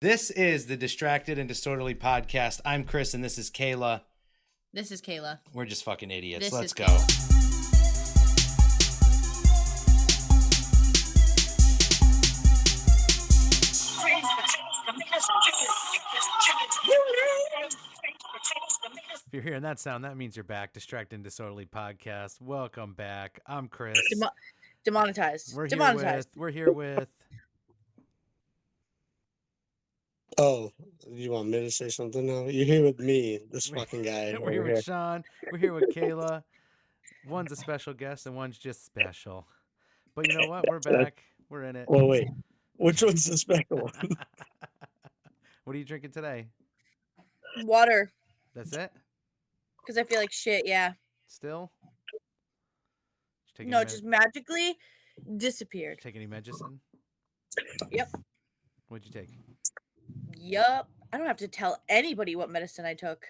This is the Distracted and Disorderly podcast. I'm Chris, and this is Kayla. This is Kayla. We're just fucking idiots. This Let's is go. Kayla. If you're hearing that sound, that means you're back. Distracted and Disorderly podcast. Welcome back. I'm Chris. Demonetized. We're here with. Oh, you want me to say something now? You're here with me, this fucking guy. We're here with Shawn. We're here with Kayla. One's a special guest and one's just special. But you know what? We're back. We're in it. Well, wait. Which one's the special one? What are you drinking today? Water. That's it? Because I feel like shit, yeah. Still? No, it just magically disappeared. Take any medicine? Yep. What'd you take? Yup. I don't have to tell anybody what medicine I took.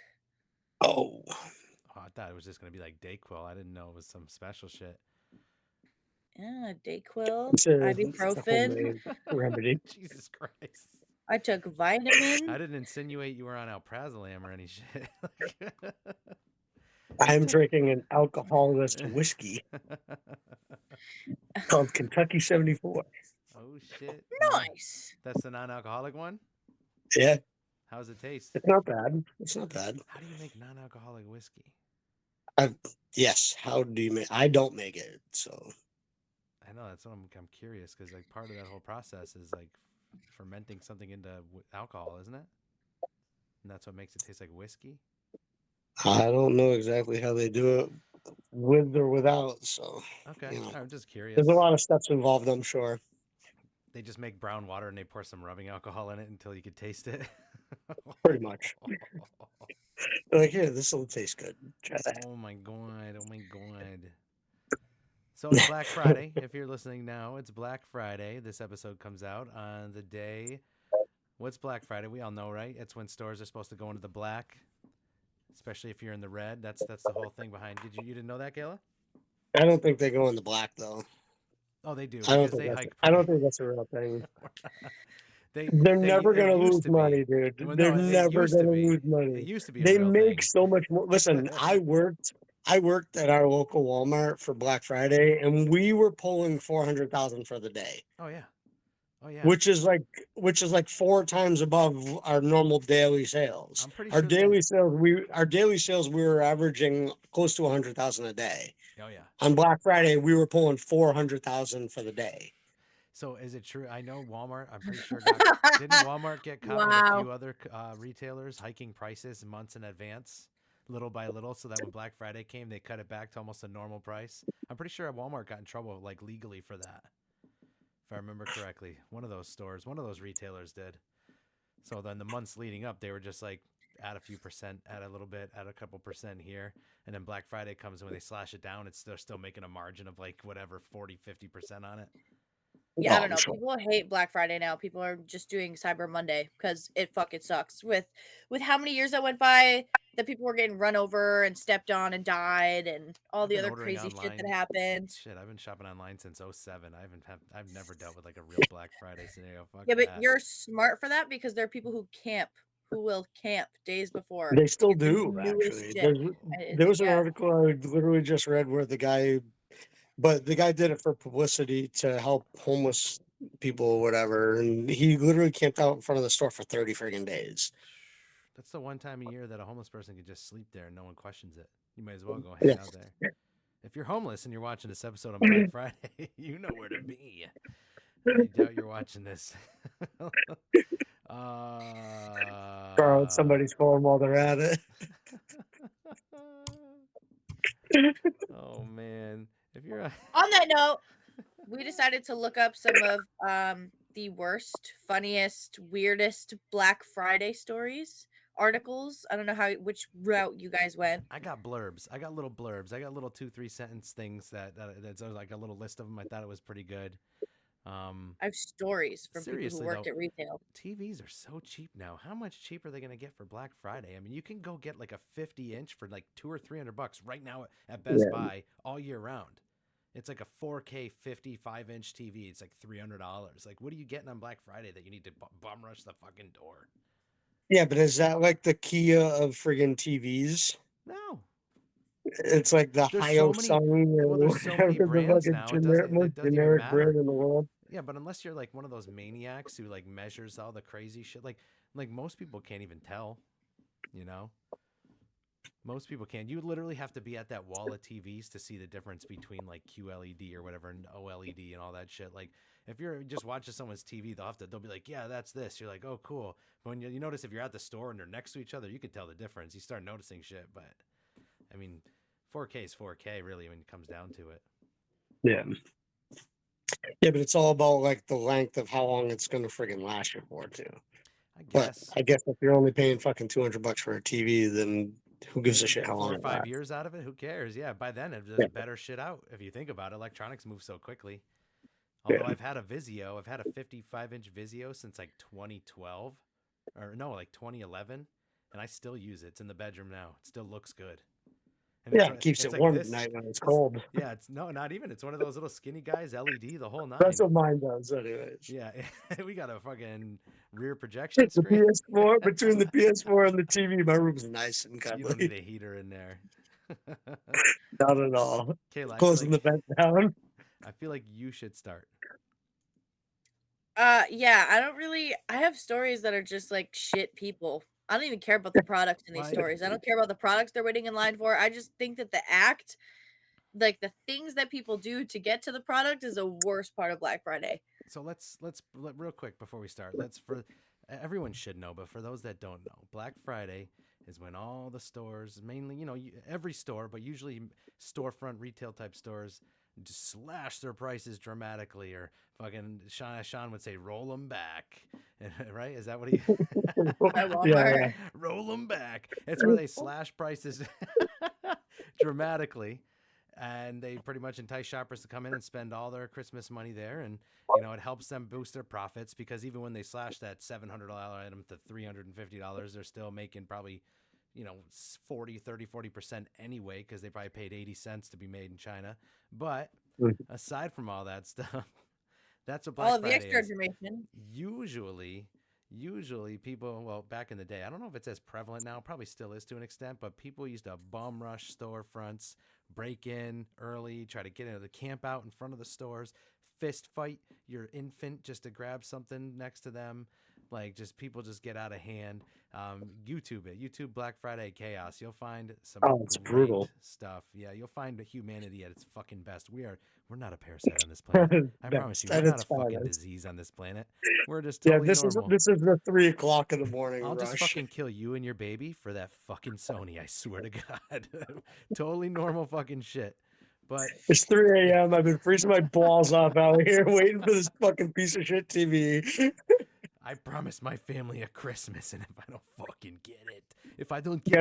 Oh. I thought it was just going to be like Dayquil. I didn't know it was some special shit. Yeah, Dayquil, It's a ibuprofen. Remedy. Jesus Christ. I took vitamin. I didn't insinuate you were on alprazolam or any shit. I'm drinking an alcoholless whiskey called Kentucky 74. Oh, shit. Nice. That's the non-alcoholic one? Yeah. How does it taste? It's not bad. It's not bad. How do you make non-alcoholic whiskey? Yes. How do you make? I don't make it, so. I know, that's what I'm curious, because like part of that whole process is like fermenting something into alcohol, isn't it? And that's what makes it taste like whiskey? I don't know exactly how they do it with or without, so. Okay, you know. I'm just curious. There's a lot of steps involved, I'm sure. They just make brown water and they pour some rubbing alcohol in it until you could taste it. Pretty much. They're like, here, this will taste good. Try that. Oh my god. Oh my god. So it's Black Friday. If you're listening now, it's Black Friday. This episode comes out on the day. What's Black Friday? We all know, right? It's when stores are supposed to go into the black, especially if you're in the red. That's the whole thing behind. You didn't know that, Kayla? I don't think they go in the black though. Oh, they do. I don't think that's a real thing. They're never going to lose money, dude. Well, They're never going to lose money. It used to be. They make so much more. Listen, I worked at our local Walmart for Black Friday, and we were pulling 400,000 for the day. Oh yeah. Oh yeah. Which is like 4 times above our normal daily sales. I'm pretty our sure daily sales we were averaging close to 100,000 a day. Oh yeah. On Black Friday, we were pulling 400,000 for the day. So is it true? I know Walmart. I'm pretty sure. Didn't Walmart get caught with a few other retailers hiking prices months in advance, little by little, so that when Black Friday came, they cut it back to almost a normal price? I'm pretty sure Walmart got in trouble like legally for that, if I remember correctly. One of those retailers did. So then the months leading up, they were just like add a few percent, add a little bit, add a couple percent here, and then Black Friday comes and when they slash it down, they're still making a margin of like whatever 40-50% on it. Yeah, I don't know. People hate Black Friday now. People are just doing Cyber Monday because it fucking sucks. With how many years that went by that people were getting run over and stepped on and died and all the other crazy shit that happened. Shit, I've been shopping online since 2007. I've never dealt with like a real Black Friday scenario. Fuck yeah, but that. You're smart for that because there are people who will camp days before. They still do, actually. There was an article I literally just read where the guy did it for publicity to help homeless people or whatever, and he literally camped out in front of the store for 30 friggin' days. That's the one time a year that a homeless person could just sleep there and no one questions it. You might as well go hang out there. If you're homeless and you're watching this episode on Black Friday, you know where to be. I doubt you're watching this. Borrow somebody's phone while they're at it. Oh man. If you're on that note, we decided to look up some of the worst, funniest, weirdest Black Friday stories, articles. I don't know which route you guys went. I got blurbs. I got little blurbs. I got little 2-3 sentence things that's like a little list of them. I thought it was pretty good. I have stories from people who worked at retail. TVs are so cheap now. How much cheaper are they going to get for Black Friday? I mean, you can go get like a 50-inch for like $200 or $300 right now at Best Buy all year round. It's like a 4K 55-inch TV. It's like $300. Like, what are you getting on Black Friday that you need to bum rush the fucking door? Yeah, but is that like the Kia of friggin' TVs? No. It's like the There's so Hyo many. Sung or Well, there's so many whatever the brands fucking now. most It doesn't even generic matter. brand in the world. Yeah, but unless you're like one of those maniacs who like measures all the crazy shit, like most people can't even tell. You know, most people can't. You literally have to be at that wall of TVs to see the difference between like QLED or whatever and OLED and all that shit. Like if you're just watching someone's TV, they'll be like, yeah, that's this. You're like, oh, cool. But when you notice if you're at the store and they're next to each other, you can tell the difference. You start noticing shit. But I mean, 4K is 4K really when it comes down to it. Yeah. Yeah, but it's all about like the length of how long it's gonna friggin' last you for too. I But guess. I guess if you're only paying fucking $200 for a TV, then who gives a You shit get how 4 long or it 5 lasts? years out of it. Who cares? Yeah, by then there's Yeah. better shit out. If you think about it, electronics move so quickly. Although Yeah. I've had a 55-inch Vizio since like 2012, or no, like 2011, and I still use it. It's in the bedroom now. It still looks good. And Yeah, it keeps it's it like warm at this. night when it's cold. Yeah, it's not even. It's one of those little skinny guys, LED, the whole That's 9. what mine does, anyways. Yeah, we got a fucking rear projection The screen. PS4 between the PS4 and the TV, my room's nice and You don't need cuddly. a heater in there. Not at all. Kayla, Closing the vent down. I feel like you should start. Yeah, I have stories that are just like shit people. I don't even care about the products in these stories. I don't care about the products they're waiting in line for. I just think that the act, like the things that people do to get to the product is the worst part of Black Friday. So let's real quick before we start. For everyone should know, but for those that don't know, Black Friday is when all the stores, mainly, every store, but usually storefront retail type stores, just slash their prices dramatically, or fucking Shawn would say, roll them back, right? Is that what he? Yeah. Roll them back. It's where they slash prices dramatically, and they pretty much entice shoppers to come in and spend all their Christmas money there. And it helps them boost their profits, because even when they slash that $700 item to $350, they're still making probably 40% anyway, because they probably paid 80 cents to be made in China. But aside from all that stuff, that's what Black all of Friday the extra is. information. Usually people, well, back in the day, I don't know if it's as prevalent now, probably still is to an extent, but people used to bum rush storefronts, break in early, try to get into the camp out in front of the stores, fist fight your infant just to grab something next to them. Like, just people just get out of hand. YouTube it. YouTube Black Friday chaos. You'll find some It's great brutal. stuff. Yeah, you'll find humanity at its fucking best. We're not a parasite on this planet. I promise you, we're not a fucking disease on this planet. We're just totally normal. This is the 3:00 in the morning I'll rush. just fucking kill you and your baby for that fucking Sony. I swear to God. Totally normal fucking shit. But it's 3 a.m. I've been freezing my balls off out here waiting for this fucking piece of shit TV. I promised my family a Christmas, and if I don't fucking get it, if I don't get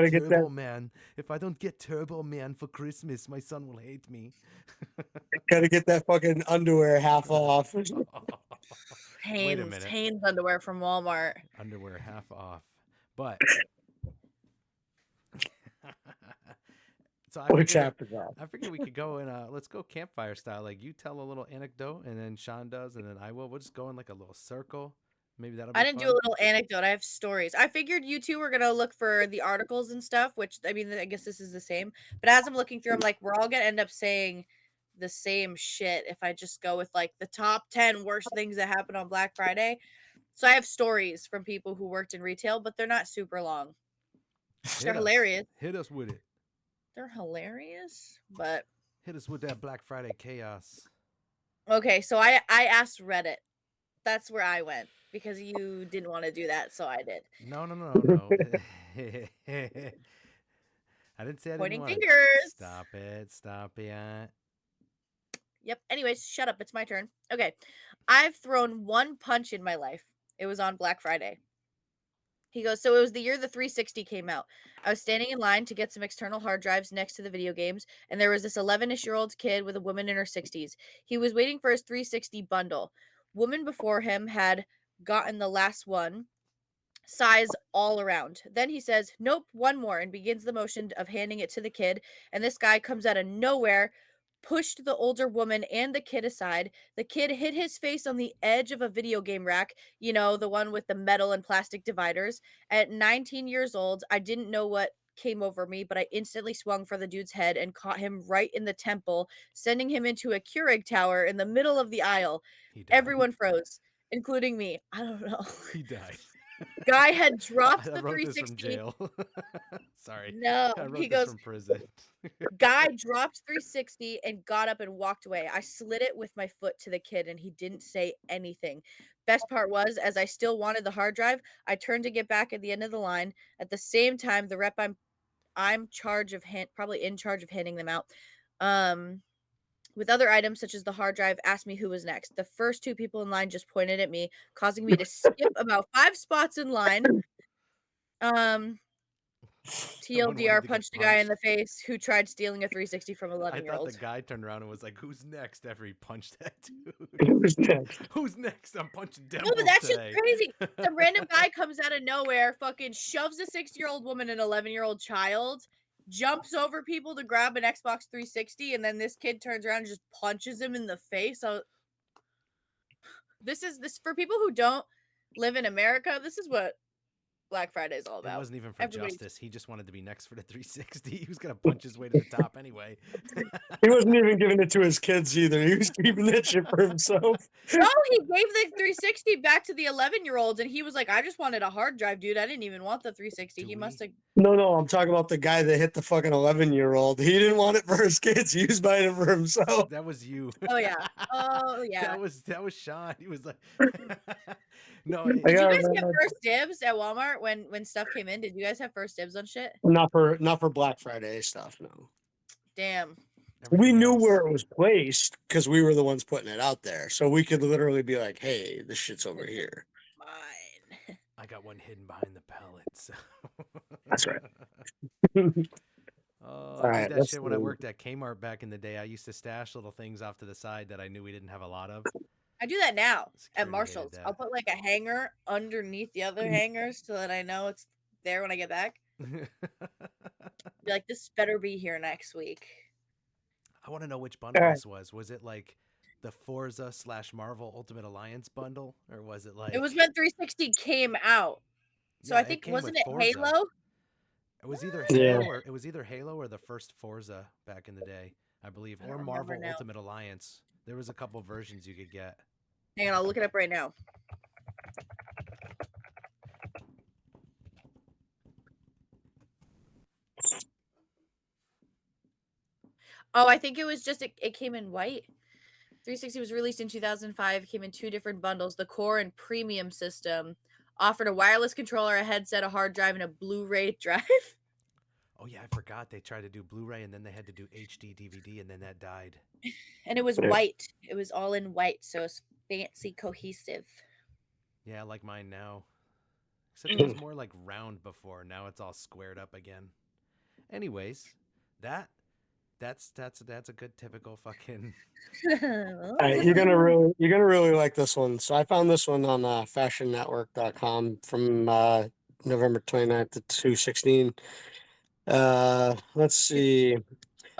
Turbo Man for Christmas, my son will hate me. Gotta get that fucking underwear half off. Wait a minute. Hanes underwear from Walmart. Underwear half off. But so I figured we could go in let's go campfire style. Like, you tell a little anecdote, and then Shawn does, and then I will. We'll just go in like a little circle. Maybe that'll be I didn't fun. do a little anecdote. I have stories. I figured you two were gonna look for the articles and stuff, which I mean, I guess this is the same. But as I'm looking through, I'm like, we're all gonna end up saying the same shit if I just go with like the top 10 worst things that happened on Black Friday. So I have stories from people who worked in retail, but they're not super long. They're hilarious. Hit us with it. They're hilarious, but hit us with that Black Friday chaos. Okay, so I asked Reddit. That's where I went, because you didn't want to do that, so I did. No. I didn't say I Pointing didn't want fingers. Stop it. Yep. Anyways, shut up. It's my turn. Okay. I've thrown one punch in my life. It was on Black Friday. He goes, so it was the year the 360 came out. I was standing in line to get some external hard drives next to the video games, and there was this 11-ish-year-old kid with a woman in her 60s. He was waiting for his 360 bundle. Woman before him had gotten the last one, size all around. Then he says, nope, one more, and begins the motion of handing it to the kid, and this guy comes out of nowhere, pushed the older woman and the kid aside. The kid hit his face on the edge of a video game rack, you know, the one with the metal and plastic dividers. At 19 years old, I didn't know what came over me, but I instantly swung for the dude's head and caught him right in the temple, sending him into a Keurig tower in the middle of the aisle. Everyone froze, including me. I don't know. He died. Guy had dropped I the wrote this 360. from jail. Sorry. No, I wrote he this goes, from prison. Guy dropped 360 and got up and walked away. I slid it with my foot to the kid and he didn't say anything. Best part was, as I still wanted the hard drive, I turned to get back at the end of the line. At the same time, the rep I'm probably in charge of handing them out. With other items such as the hard drive, asked me who was next. The first two people in line just pointed at me, causing me to skip about 5 spots in line. TLDR punched a guy in the face who tried stealing a 360 from 11-year-old. I thought the guy turned around and was like, "Who's next?" After he punched that dude. Who's next? Who's next? I'm punching No, devils but that's today. just crazy. Some random guy comes out of nowhere, fucking shoves a 6-year-old woman and 11-year-old child, jumps over people to grab an Xbox 360, and then this kid turns around and just punches him in the face. So this for people who don't live in America, this is what Black Friday is all about. It wasn't even for justice. He just wanted to be next for the 360. He was going to punch his way to the top anyway. He wasn't even giving it to his kids either. He was keeping that shit for himself. No, he gave the 360 back to the 11-year-olds, and he was like, I just wanted a hard drive, dude. I didn't even want the 360. He must have... No, I'm talking about the guy that hit the fucking 11-year-old. He didn't want it for his kids. He was buying it for himself. That was you. Oh, yeah. Oh, yeah. That was Shawn. He was like... No, did you guys get first dibs at Walmart when stuff came in? Did you guys have first dibs on shit? Not for Black Friday stuff, no. Damn. We knew where it was placed because we were the ones putting it out there. So we could literally be like, hey, this shit's over here. Mine. I got one hidden behind the pallets. That's right. I did that shit when I worked at Kmart back in the day. I used to stash little things off to the side that I knew we didn't have a lot of. I do that now at Marshall's. I'll put like a hanger underneath the other hangers so that I know it's there when I get back. Be like, this better be here next week. I want to know which bundle this was. Was it like the Forza / Marvel Ultimate Alliance bundle, or was it like? It was when 360 came out. So yeah, I think wasn't it Forza. Halo? It was either Halo or it was either Halo or the first Forza back in the day, I believe, or Marvel Ultimate Alliance. There was a couple versions you could get. Hang on, I'll look it up right now. Oh, I think it was just it came in white. 360 was released in 2005, came in 2 different bundles. The core and premium system offered a wireless controller, a headset, a hard drive, and a Blu-ray drive. Oh yeah, I forgot they tried to do Blu-ray and then they had to do HD DVD and then that died. And it was white. It was all in white, so it's fancy cohesive. Yeah, like mine now. Except it was more like round before. Now it's all squared up again. Anyways, that's a good typical fucking. You're gonna really like this one. So I found this one on fashionnetwork.com from November 29th to 2/16. Let's see.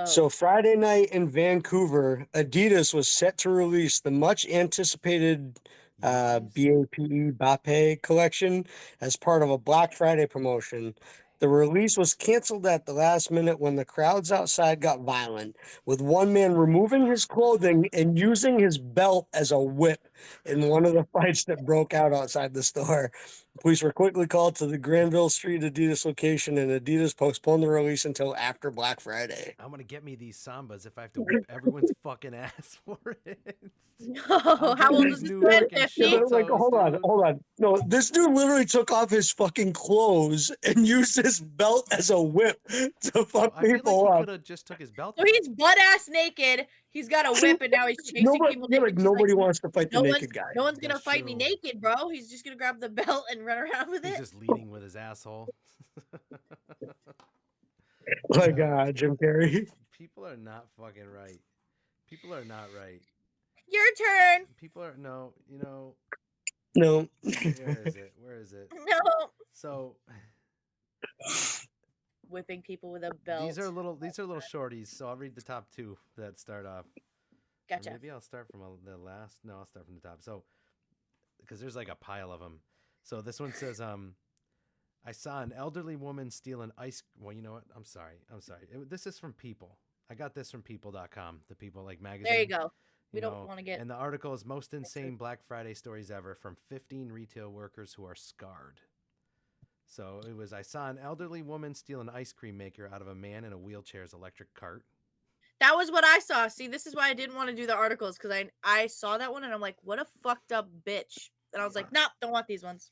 So Friday night in Vancouver, Adidas was set to release the much anticipated Bape collection as part of a Black Friday promotion. The release was canceled at the last minute when the crowds outside got violent, with one man removing his clothing and using his belt as a whip in one of the fights that broke out outside the store. Police were quickly called to the Granville Street Adidas location, and Adidas postponed the release until after Black Friday. I'm gonna get me these Sambas if I have to whip everyone's fucking ass for it. No, how old is this man? 50? Like, hold on. No, this dude literally took off his fucking clothes and used his belt as a whip to fuck people up. He could have just took his belt. So he's butt ass naked. He's got a whip, and now he's chasing people. Nobody wants to fight the naked guy. No one's gonna fight me naked, bro. He's just gonna grab the belt and run around with it. He's just leading with his asshole. My God, Jim Carrey. People are not fucking right. People are not right. Your turn. People are no. No. Where is it? No. So whipping people with a belt. These are little shorties, so I'll read the top 2 that start off. Gotcha. Or maybe I'll start from the last. No, I'll start from the top. So, because there's like a pile of them. So this one says, I saw an elderly woman steal an ice. Well, you know what? I'm sorry. This is from People. I got this from people.com, the People like magazine. There you go. We don't want to get. And the article is most insane Black Friday stories ever from 15 retail workers who are scarred. So it was, I saw an elderly woman steal an ice cream maker out of a man in a wheelchair's electric cart. That was what I saw. See, this is why I didn't want to do the articles, because I saw that one and I'm like, what a fucked up bitch. And I was like, nope, don't want these ones.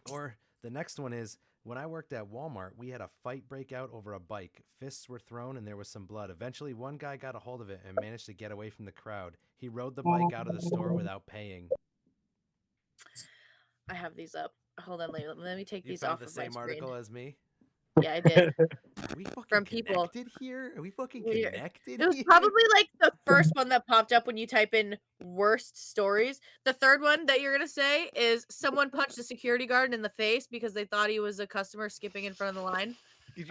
Or the next one is, when I worked at Walmart, we had a fight break out over a bike. Fists were thrown and there was some blood. Eventually, one guy got a hold of it and managed to get away from the crowd. He rode the bike out of the store without paying. I have these up. Hold on, let me take these off of my screen. You found the same article as me? Yeah, I did. Are we fucking From connected here? Are we fucking connected? It was probably like the first one that popped up when you type in worst stories. The third one that you're going to say is someone punched a security guard in the face because they thought he was a customer skipping in front of the line.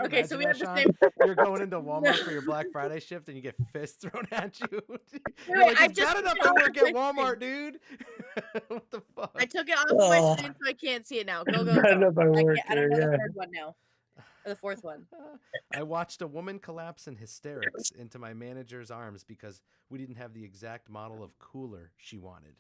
Okay, so we have the same. You're going into Walmart for your Black Friday shift and you get fists thrown at you. You're like, it's bad enough to work at Walmart, dude. What the fuck? I took it off of my screen so I can't see it now. Go. I don't know the third one now. Or the fourth one. I watched a woman collapse in hysterics into my manager's arms because we didn't have the exact model of cooler she wanted.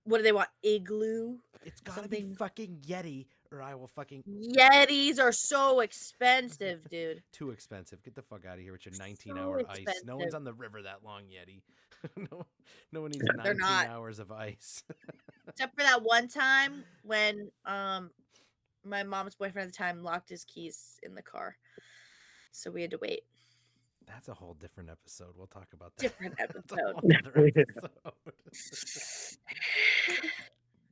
What do they want? Igloo? It's gotta be fucking Yeti, or I will fucking... Yetis are so expensive, dude. Too expensive. Get the fuck out of here with your 19-hour ice. No one's on the river that long, Yeti. no one needs 19 hours of ice. Except for that one time when my mom's boyfriend at the time locked his keys in the car. So we had to wait. That's a whole different episode. We'll talk about that. Different episode.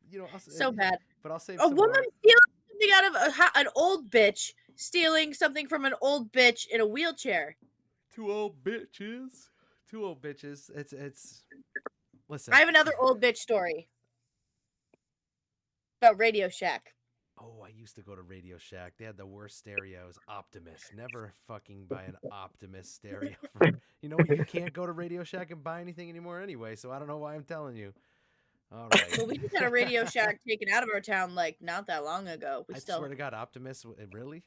You know, so bad. But I'll save a woman stealing something out of an old bitch, stealing something from an old bitch in a wheelchair. Two old bitches. It's. Listen. I have another old bitch story about Radio Shack. Oh, I used to go to Radio Shack. They had the worst stereos. Optimus. Never fucking buy an Optimus stereo. You know what? You can't go to Radio Shack and buy anything anymore anyway, so I don't know why I'm telling you. All right. Well, we just had a Radio Shack taken out of our town like not that long ago. I swear to God, Optimus, really?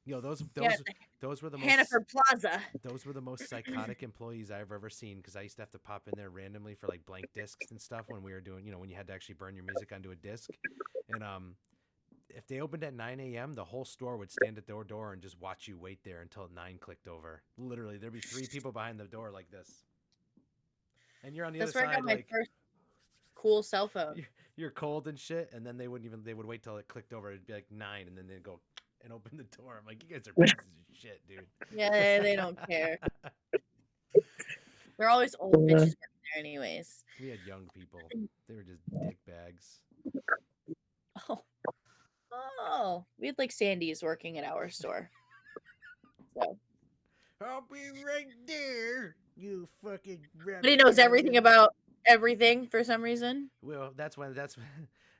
Yo, those were the Hannaford Plaza. Those were the most psychotic employees I've ever seen, because I used to have to pop in there randomly for like blank discs and stuff when we were doing, when you had to actually burn your music onto a disc. And if they opened at 9 a.m., the whole store would stand at their door and just watch you wait there until 9 clicked over. Literally, there'd be 3 people behind the door like this. And you're on the other side. That's where I got my first cool cell phone. You're cold and shit, and then they would wait till it clicked over. It'd be like 9, and then they'd go and open the door. I'm like, you guys are pieces of shit, dude. Yeah, they don't care. They're always old bitches working there anyways. We had young people. They were just dick bags. Oh. We had like Sandy's working at our store. So. I'll be right there, you fucking... But he knows everything about everything for some reason. Well, that's when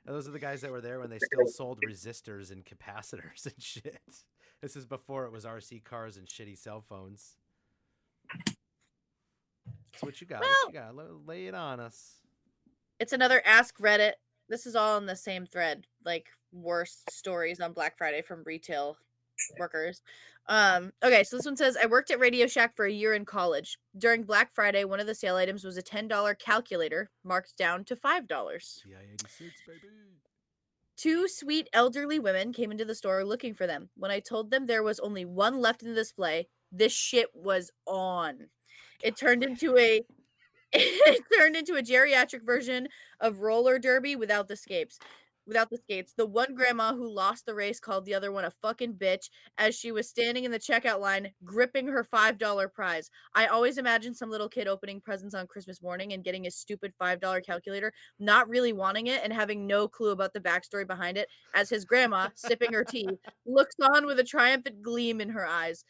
those are the guys that were there when they still sold resistors and capacitors and shit. This is before it was RC cars and shitty cell phones. So what you got? Lay it on us. It's another Ask Reddit. This is all in the same thread, like worst stories on Black Friday from retail workers. Okay, so this one says, I worked at Radio Shack for a year in college. During Black Friday, one of the sale items was a $10 calculator marked down to $5. CI-86, baby. 2 sweet elderly women came into the store looking for them. When I told them there was only one left in the display, this shit was on. It turned into a geriatric version of roller derby without the skates. The one grandma who lost the race called the other one a fucking bitch as she was standing in the checkout line gripping her $5 prize. I always imagine some little kid opening presents on Christmas morning and getting a stupid $5 calculator, not really wanting it and having no clue about the backstory behind it, as his grandma, sipping her tea, looks on with a triumphant gleam in her eyes.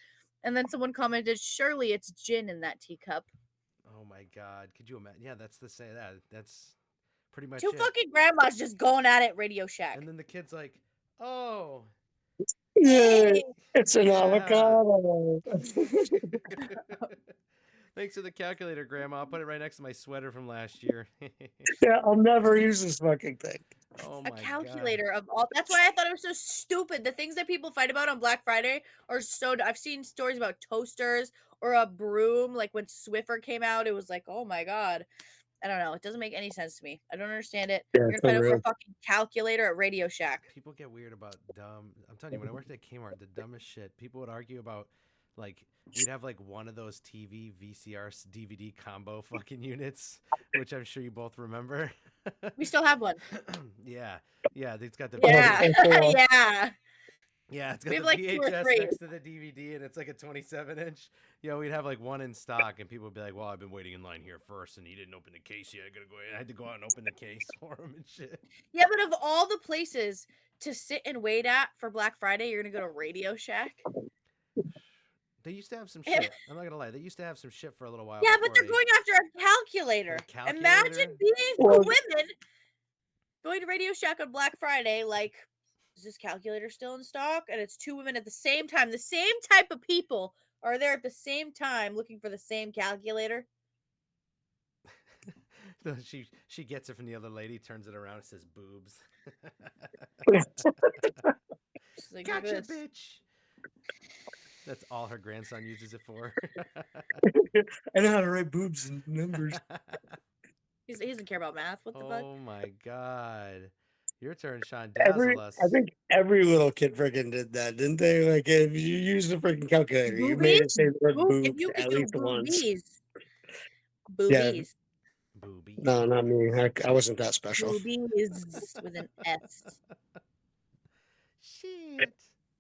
And then someone commented, surely it's gin in that teacup. Oh my God. Could you imagine? Yeah, that's pretty much 2 fucking grandmas just going at it, Radio Shack. And then the kid's like, oh, Yeah, Hey. it's an avocado. Thanks for the calculator, Grandma. I'll put it right next to my sweater from last year. Yeah, I'll never use this fucking thing. Oh A my calculator God. of all. That's why I thought it was so stupid. The things that people fight about on Black Friday are so. I've seen stories about toasters or a broom. Like when Swiffer came out, it was like, oh my God. I don't know. It doesn't make any sense to me. I don't understand it. Yeah, You're it's gonna fight over a unreal. fucking calculator at Radio Shack. People get weird about dumb. I'm telling you, when I worked at Kmart, the dumbest shit. People would argue about, like, we'd have like one of those TV VCR DVD combo fucking units, which I'm sure you both remember. We still have one. Yeah, it's got the Yeah, cool. yeah. yeah, it's got We the have like 2 or VHS 3. next to the DVD, and it's like a 27-inch. We'd have like one in stock, and people would be like, "Well, I've been waiting in line here first, and he didn't open the case yet. I gotta go." I had to go out and open the case for him and shit. Yeah, but of all the places to sit and wait at for Black Friday, you're gonna go to Radio Shack. They used to have some shit. I'm not gonna lie. They used to have some shit for a little while. Yeah, but before they're going after a calculator. A calculator? Imagine being Well- women going to Radio Shack on Black Friday. Like, is this calculator still in stock? And it's 2 women at the same time. The same type of people are there at the same time looking for the same calculator. she gets it from the other lady, turns it around, and says boobs. She's like, "Look at Gotcha, this." bitch. That's all her grandson uses it for. I know how to write boobs and numbers. He doesn't care about math. What the fuck? Oh my God. Your turn, Shawn. I Dazzle us. think every little kid freaking did that, didn't they? Like, if you used the freaking calculator, you made it say the word If boob you at could do least once. boobies. Boobies. No, not me. I wasn't that special. Boobies with an S. Shit.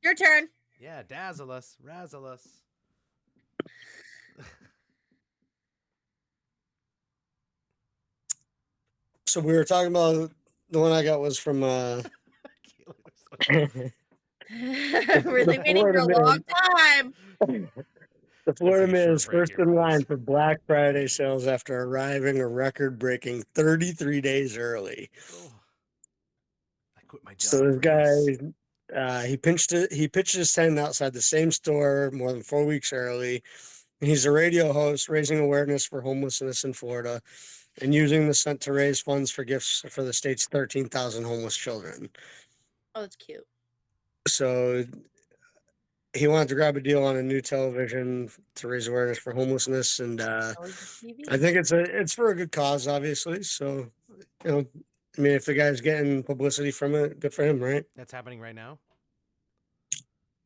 Your turn. Yeah, dazzle us. Razzle us. So we were talking about the one I got was from Really waiting for a long time. the Florida man is break first your in line voice. for Black Friday sales after arriving a record-breaking 33 days early. Oh. I quit my job. So this for guy, he pitched his tent outside the same store more than 4 weeks early. He's a radio host raising awareness for homelessness in Florida and using the stunt to raise funds for gifts for the state's 13,000 homeless children. Oh, that's cute. So he wanted to grab a deal on a new television to raise awareness for homelessness, and I think it's for a good cause, obviously. So, I mean, if the guy's getting publicity from it, good for him, right? That's happening right now.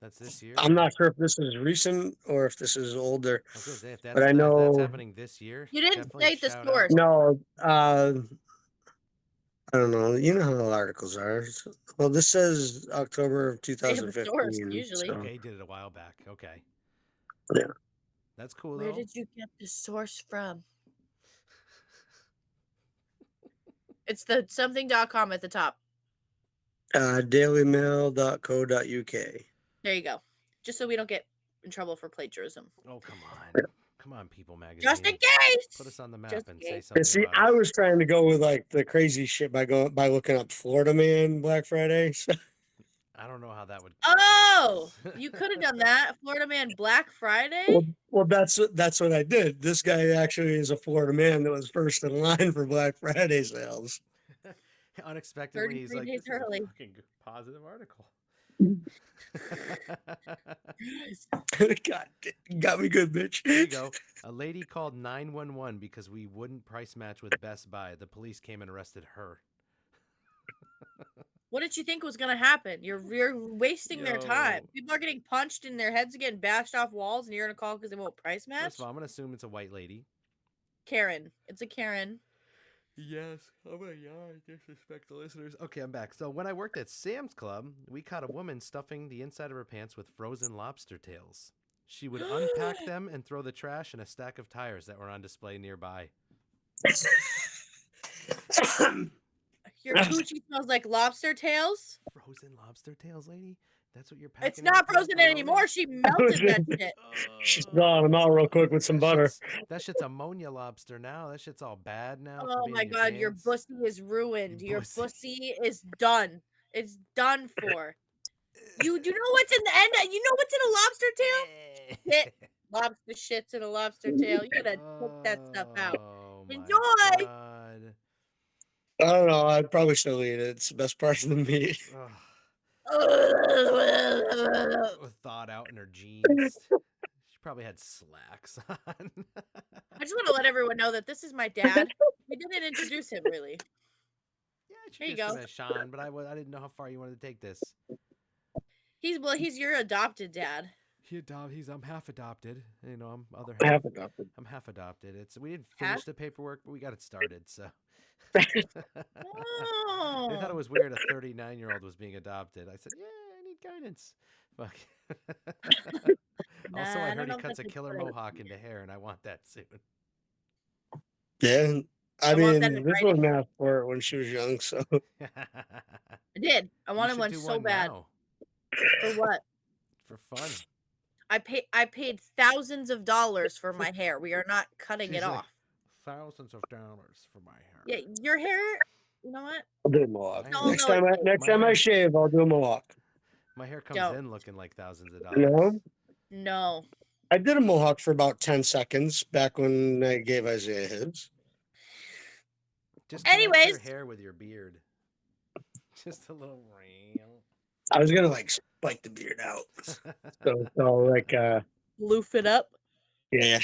That's this year. I'm not sure if this is recent or if this is older. I was gonna say, but I know if that's happening this year. You didn't state the shout source. No, I don't know. You know how the articles are. Well, this says October of They have the source, 2015. usually. so- Okay, he did it a while back. Okay. Yeah. That's cool. Where though. did you get the source from? It's the something.com at the top. Dailymail.co.uk. There you go. Just so we don't get in trouble for plagiarism. Oh, come on. Come on, People Magazine. Just in case. Put us on the map Just and in say case. something. See, about I us. was trying to go with like the crazy shit by looking up Florida Man Black Friday. So, I don't know how that would. Oh, you could have done that. Florida Man Black Friday? well, that's what I did. This guy actually is a Florida man that was first in line for Black Friday sales. Unexpectedly, he's 33 like, days this is early. a fucking positive article. God, got me good, bitch. There you go. A lady called 911 because we wouldn't price match with Best Buy. The police came and arrested her. What did you think was gonna happen? You're wasting their time. Yo. People are getting punched and their heads are getting bashed off walls, and you're gonna call because they won't price match? First of all, I'm gonna assume it's a white lady. Karen. It's a Karen. Yes. Oh my god, disrespect the listeners. Okay, I'm back. So when I worked at Sam's Club, we caught a woman stuffing the inside of her pants with frozen lobster tails. She would unpack them and throw the trash in a stack of tires that were on display nearby. Your coochie smells like lobster tails? Frozen lobster tails, lady? That's what you're packing? It's not frozen anymore. She melted that shit. She's gnawing them out real quick with some butter. That shit's ammonia lobster now. That shit's all bad now. Oh my god, your pussy is ruined. Your pussy is done. It's done for. You do know what's in the end? You know what's in a lobster tail? Shit. Lobster shits in a lobster tail. You gotta take that stuff out. Enjoy. God. I don't know. I'd probably still eat it. It's the best part of the meat. Thawed out in her jeans. She probably had slacks on. I just want to let everyone know that this is my dad. We didn't introduce him really. Yeah, I There you introduced go. him as Shawn, but I didn't know how far you wanted to take this. He's your adopted dad. I'm half adopted. You know, I'm other Half half. adopted. I'm half adopted. We didn't finish the paperwork, but we got it started. So Oh. they thought it was weird. A 39-year-old was being adopted. I said, "Yeah, I need guidance." Fuck. Also, I heard he cuts a killer mohawk into hair, and I want that soon. Yeah, I mean, this was math for her when she was young, so. I did. I wanted one so bad. Now. For what? For fun. I paid thousands of dollars for my hair. We are not cutting it off. Thousands of dollars for my hair. Yeah, your hair. You know what? I'll do a mohawk. No, next time I shave, I'll do a mohawk. My hair comes in looking like thousands of dollars. No. No. I did a mohawk for about 10 seconds back when I gave Isaiah his. Just connect your hair with your beard. Just a little ring. I was gonna like spike the beard out. so like loof it up. Yeah.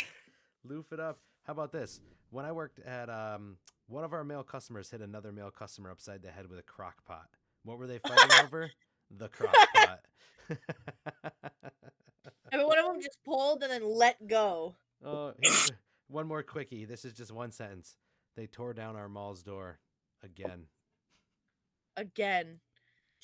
Loof it up. How about this? When I worked at one of our male customers hit another male customer upside the head with a crock pot. What were they fighting over? The crock pot. I mean, one of them just pulled and then let go. One more quickie. This is just one sentence. They tore down our mall's door again. Again.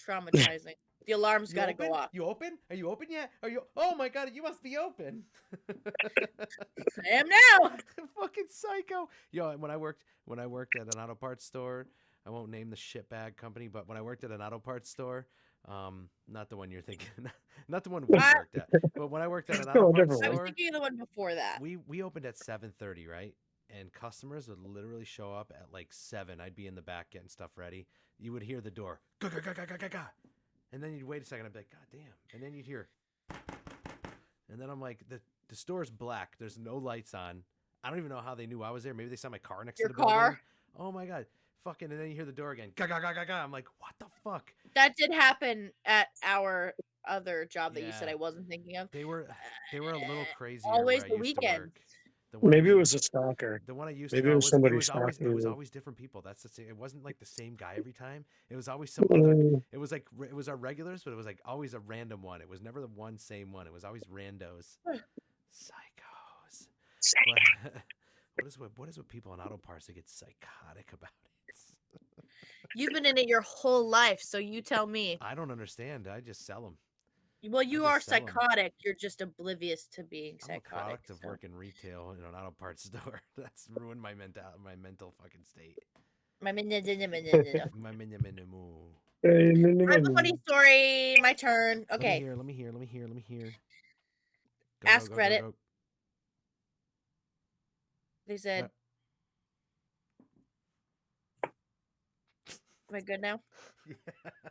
Traumatizing. The alarm's got to go off. You open? Are you open yet? Are you? Oh my god! You must be open. I am now. Fucking psycho. Yo, when I worked at an auto parts store, I won't name the shitbag company, but when I worked at an auto parts store, not the one you're thinking, not the one we worked at, but when I worked at an auto parts store, I was thinking of the one before that. We opened at 7:30, right? And customers would literally show up at like 7. I'd be in the back getting stuff ready. You would hear the door, ga ga ga ga ga ga ga, and then you'd wait a second. I'd be like, God damn! And then you'd hear, and then I'm like, the store's black. There's no lights on. I don't even know how they knew I was there. Maybe they saw my car next to the building. Oh my god! Fucking! And then you hear the door again, ga ga ga ga ga. I'm like, what the fuck? That did happen at our other job that you said I wasn't thinking of. They were a little crazy. Always the weekend. Maybe it was a stalker. The one I used Maybe to it was somebody stalking. It was always different people. That's the same. It wasn't like the same guy every time. It was always some other. It was like it was our regulars, but it was like always a random one. It was never the one same one. It was always randos. Psychos. What is with people in auto parts that get psychotic about it? You've been in it your whole life, so you tell me. I don't understand. I just sell them. Well, you are psychotic. You're just oblivious to being psychotic. I'm a product of working retail in an auto parts store. That's ruined my mental fucking state. I have a funny story. My turn. Okay. Let me hear. Ask Reddit. They said, am I good now? Yeah.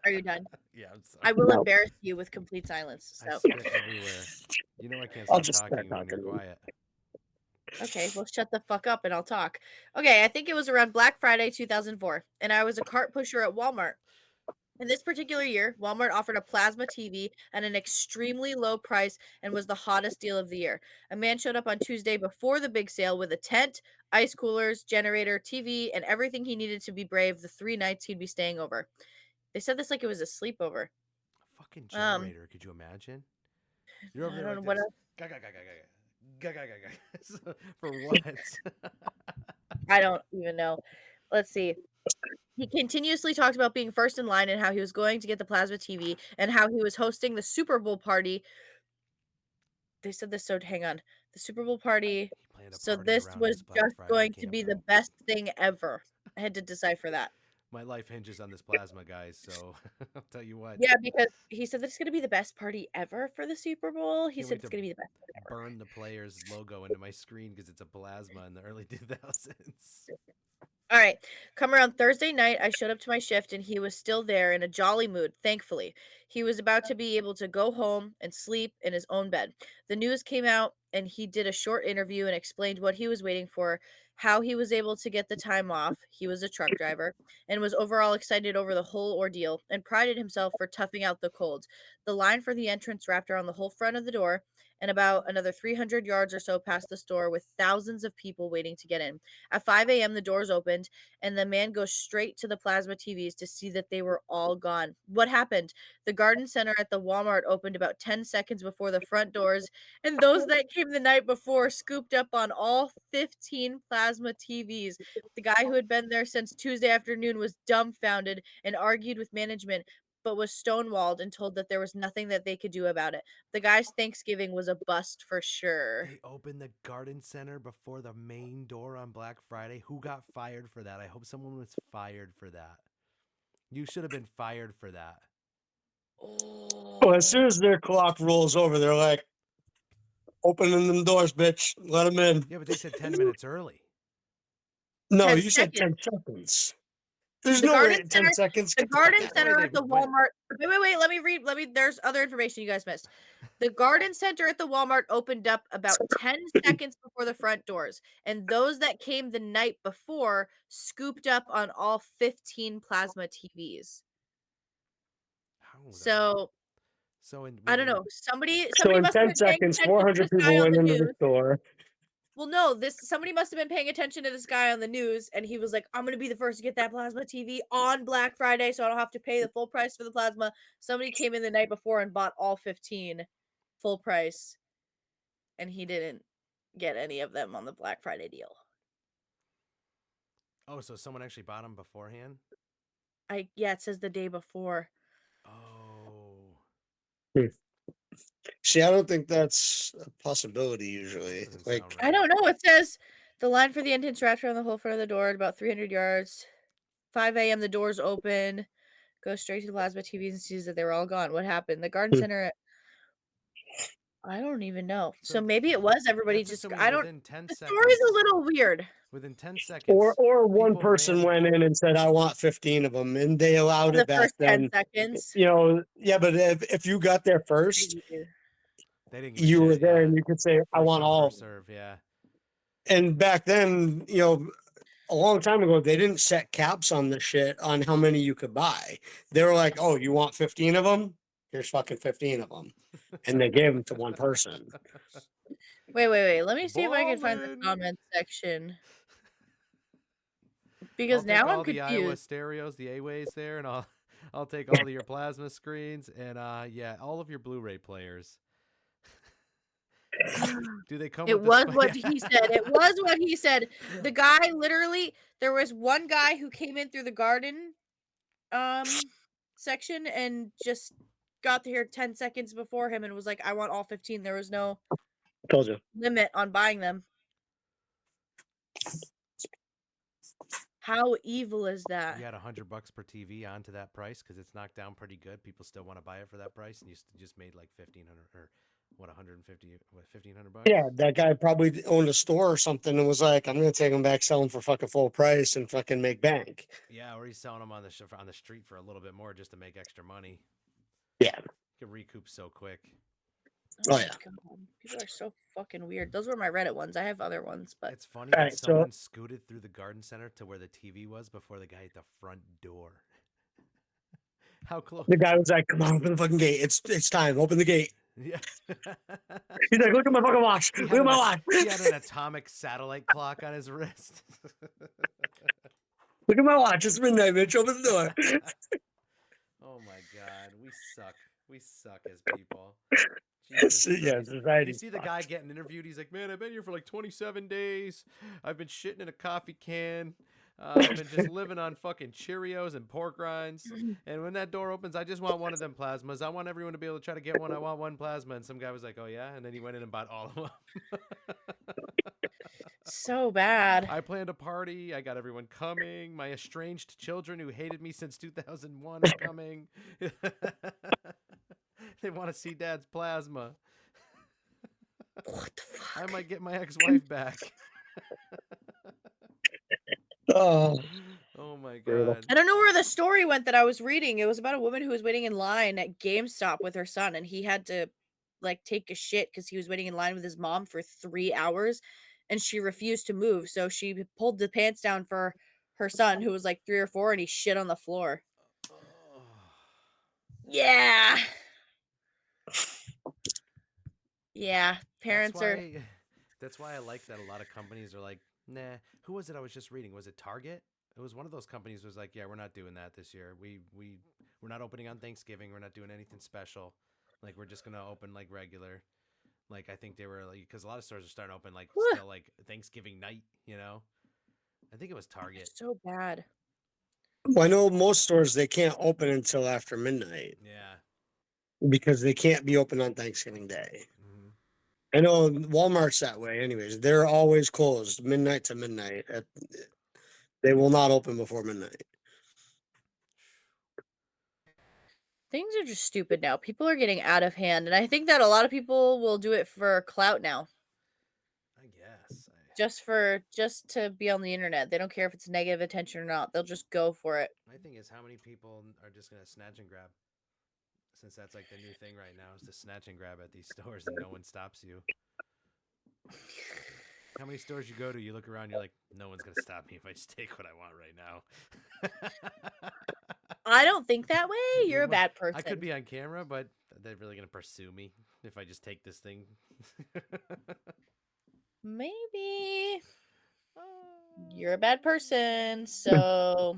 Are you done? Yeah, I'm sorry. I will embarrass you with complete silence. So. I spit everywhere. You know I can't stop talking when you're quiet. Okay, well, shut the fuck up and I'll talk. Okay, I think it was around Black Friday 2004, and I was a cart pusher at Walmart. In this particular year, Walmart offered a plasma TV at an extremely low price and was the hottest deal of the year. A man showed up on Tuesday before the big sale with a tent, ice coolers, generator, TV, and everything he needed to be brave the 3 nights he'd be staying over. They said this like it was a sleepover. A fucking generator, could you imagine? You're over there like this. For what? I don't even know. Let's see. He continuously talked about being first in line and how he was going to get the plasma TV and how he was hosting the Super Bowl party. They said this, so hang on. The Super Bowl party. So this was just going to be the best thing ever. I had to decipher that. My life hinges on this plasma, guys, so I'll tell you what. Yeah, because he said that it's going to be the best party ever for the Super Bowl. He said it's going to be the best party ever. Burn the player's logo into my screen because it's a plasma in the early 2000s. All right. Come around Thursday night, I showed up to my shift and he was still there in a jolly mood, thankfully. He was about to be able to go home and sleep in his own bed. The news came out and he did a short interview and explained what he was waiting for, how he was able to get the time off. He was a truck driver and was overall excited over the whole ordeal and prided himself for toughing out the cold. The line for the entrance wrapped around the whole front of the door and about another 300 yards or so past the store with thousands of people waiting to get in. At 5 a.m., the doors opened, and the man goes straight to the plasma TVs to see that they were all gone. What happened? The garden center at the Walmart opened about 10 seconds before the front doors, and those that came the night before scooped up on all 15 plasma TVs. The guy who had been there since Tuesday afternoon was dumbfounded and argued with management, but was stonewalled and told that there was nothing that they could do about it. The guy's Thanksgiving was a bust for sure. They opened the garden center before the main door on Black Friday. Who got fired for that? I hope someone was fired for that. You should have been fired for that. Well, as soon as their clock rolls over, they're like, opening them doors, bitch. Let them in. Yeah, but they said 10 minutes early. No, 10 you said seconds. 10 seconds. There's The no way garden at center, 10 seconds. the garden There's no center way at the they went- Walmart. Wait. Let me read. There's other information you guys missed. The garden center at the Walmart opened up about 10 seconds before the front doors, and those that came the night before scooped up on all 15 plasma TVs. How So So I don't know. Somebody So in must have 10 been paying seconds, attention to 400 this guy people on went the into the news. store. Well, no, somebody must have been paying attention to this guy on the news, and he was like, "I'm gonna be the first to get that plasma TV on Black Friday, so I don't have to pay the full price for the plasma." Somebody came in the night before and bought all 15 full price, and he didn't get any of them on the Black Friday deal. Oh, so someone actually bought them beforehand? Yeah, it says the day before. Oh. See, I don't think that's a possibility usually. Doesn't Like, sound I right. don't know. It says the line for the entrance wrapped around the whole front of the door at about 300 yards. 5 a.m. the doors open. Goes straight to the plasma TVs and sees that they were all gone. What happened? The garden center. I don't even know. So maybe it was everybody That's just. assuming I don't. within 10 The seconds. story's a little weird. Within 10 seconds. or one people person ran. went in and said, I want 15 of them, and they allowed The it back first 10 then. seconds. You know, yeah, but if you got there first, They didn't give a you were shit, there yeah. and you could say, I First want come, all. first serve, yeah. And back then, you know, a long time ago, they didn't set caps on the shit on how many you could buy. They were like, oh, you want 15 of them? Here's fucking 15 of them. And they gave them to one person. Wait. Let me see if I can find the Ballin'. comment section. I'll Because take now all I'm the Iowa confused. stereos, the A-Ways there, and I'll take all of your plasma screens and yeah, all of your Blu-ray players. Do they come It with was the what he said. It was what he said. The guy literally, there was one guy who came in through the garden section and just got here 10 seconds before him and was like, I want all 15. There was no Told you. limit on buying them. How evil is that? You had $100 per TV onto that price because it's knocked down pretty good. People still want to buy it for that price, and you just made like 1,500 or what 150 what $1,500? Yeah, that guy probably owned a store or something and was like, I'm gonna take them back, sell them for fucking full price and fucking make bank. Yeah, or he's selling them on the street for a little bit more just to make extra money. Yeah. You can recoup so quick. Oh yeah. God. People are so fucking weird. Those were my Reddit ones. I have other ones, but It's funny that Alright, so- someone scooted through the garden center to where the TV was before the guy at the front door. How close? The guy was like, come on, open the fucking gate. It's time. Open the gate. Yeah. He's like, look at my fucking watch. He Look had, at my watch. he had an atomic satellite clock on his wrist. Look at my watch. It's midnight, bitch. Open the door. Oh my god, we suck. We suck as people. Jesus Yeah, Christ. society. You see the guy getting interviewed. He's like, man, I've been here for like 27 days. I've been shitting in a coffee can. I've been just living on fucking Cheerios and pork rinds. And when that door opens, I just want one of them plasmas. I want everyone to be able to try to get one. I want one plasma. And some guy was like, oh yeah? And then he went in and bought all of them. so bad. I planned a party. I got everyone coming. My estranged children who hated me since 2001 are coming. They want to see Dad's plasma. What the fuck? I might get my ex-wife back. Oh, Oh my brutal. god. I don't know where the story went that I was reading. It was about a woman who was waiting in line at GameStop with her son, and he had to like take a shit because he was waiting in line with his mom for 3 hours, and she refused to move. So she pulled the pants down for her son, who was like 3 or 4, and he shit on the floor. Oh. Yeah. Yeah. Parents are. That's why I like that a lot of companies are like, nah. Who was it I was just reading? Was it Target? It was one of those companies was like, yeah, we're not doing that this year. We're not opening on Thanksgiving. We're not doing anything special. Like we're just gonna open like regular. Like I think they were like because a lot of stores are starting to open like still like Thanksgiving night. You know, I think it was Target. So bad. Well, I know most stores they can't open until after midnight. Yeah. Because they can't be open on Thanksgiving Day. Mm-hmm. I know Walmart's that way. Anyways, they're always closed midnight to midnight. They will not open before midnight. Things are just stupid now. People are getting out of hand, and I think that a lot of people will do it for clout now. I guess. Just to be on the internet. They don't care if it's negative attention or not. They'll just go for it. My thing is how many people are just gonna snatch and grab. Since that's like the new thing right now is to snatch and grab at these stores and no one stops you. How many stores you go to, you look around, you're like, no one's gonna stop me if I just take what I want right now. I don't think that way. You're a bad person. I could be on camera, but they're really gonna pursue me if I just take this thing. Maybe. You're a bad person, so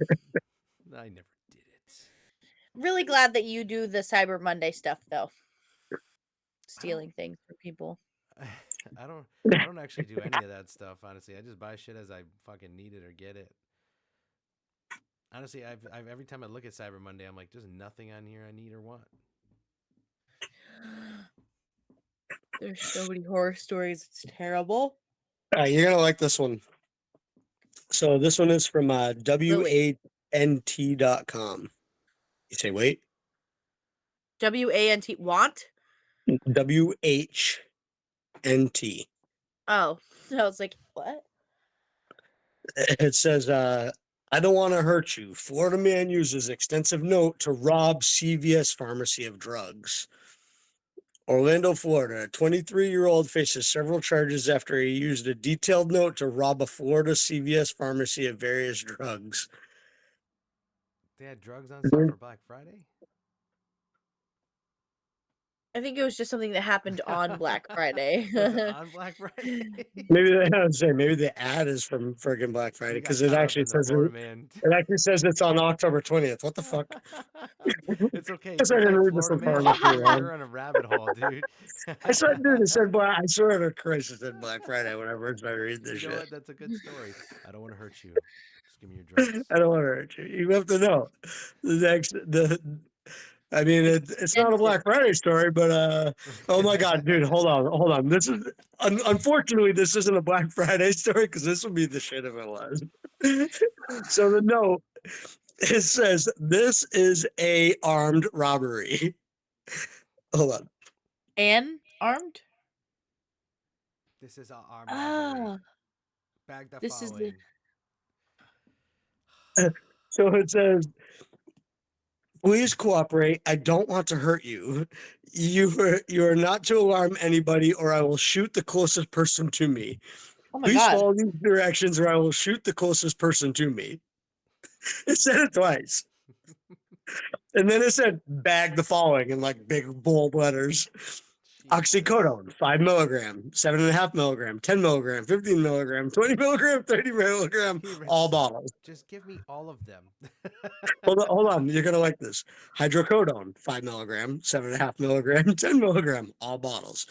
I never did it. Really glad that you do the Cyber Monday stuff though. Stealing things from people. I don't actually do any of that stuff, honestly. I just buy shit as I fucking need it or get it. Honestly, I've every time I look at Cyber Monday, I'm like, there's nothing on here I need or want. There's so many horror stories. It's terrible. You're gonna like this one. So this one is from WANT.com. You say wait? WANT want? WHNT. Oh, so I was like, what? It says, I don't want to hurt you. Florida man uses extensive note to rob CVS pharmacy of drugs. Orlando, Florida. A 23-year-old faces several charges after he used a detailed note to rob a Florida CVS pharmacy of various drugs. They had drugs on sale for Black Friday? I think it was just something that happened on Black Friday. Was it on Black Friday? Maybe the ad is from friggin' Black Friday because it actually says it actually says it's on October 20th. What the fuck? It's okay. I didn't read this You're on a rabbit hole, dude. I said, dude, it said Black. I swear to Christ, it said Black Friday whenever I read this shit. What? That's a good story. I don't want to hurt you. Just give me your drugs. I don't want to hurt you. You have to know I mean, it's not a Black Friday story, but oh my God, dude, hold on. This is unfortunately this isn't a Black Friday story because this would be the shit if it was. So the note it says this is a armed robbery. Hold on. And armed? This is an armed robbery. Bag the this following. So it says. Please cooperate. I don't want to hurt you. You are not to alarm anybody or I will shoot the closest person to me. Oh my Please God. follow these directions or I will shoot the closest person to me. It said it twice. And then it said bag the following in like big bold letters. Oxycodone, 5 milligram, 7.5 milligram, 10 milligram, 15 milligram, 20 milligram, 30 milligram, all bottles. Just give me all of them. Hold on. You're going to like this. Hydrocodone, 5 milligram, 7.5 milligram, 10 milligram, all bottles.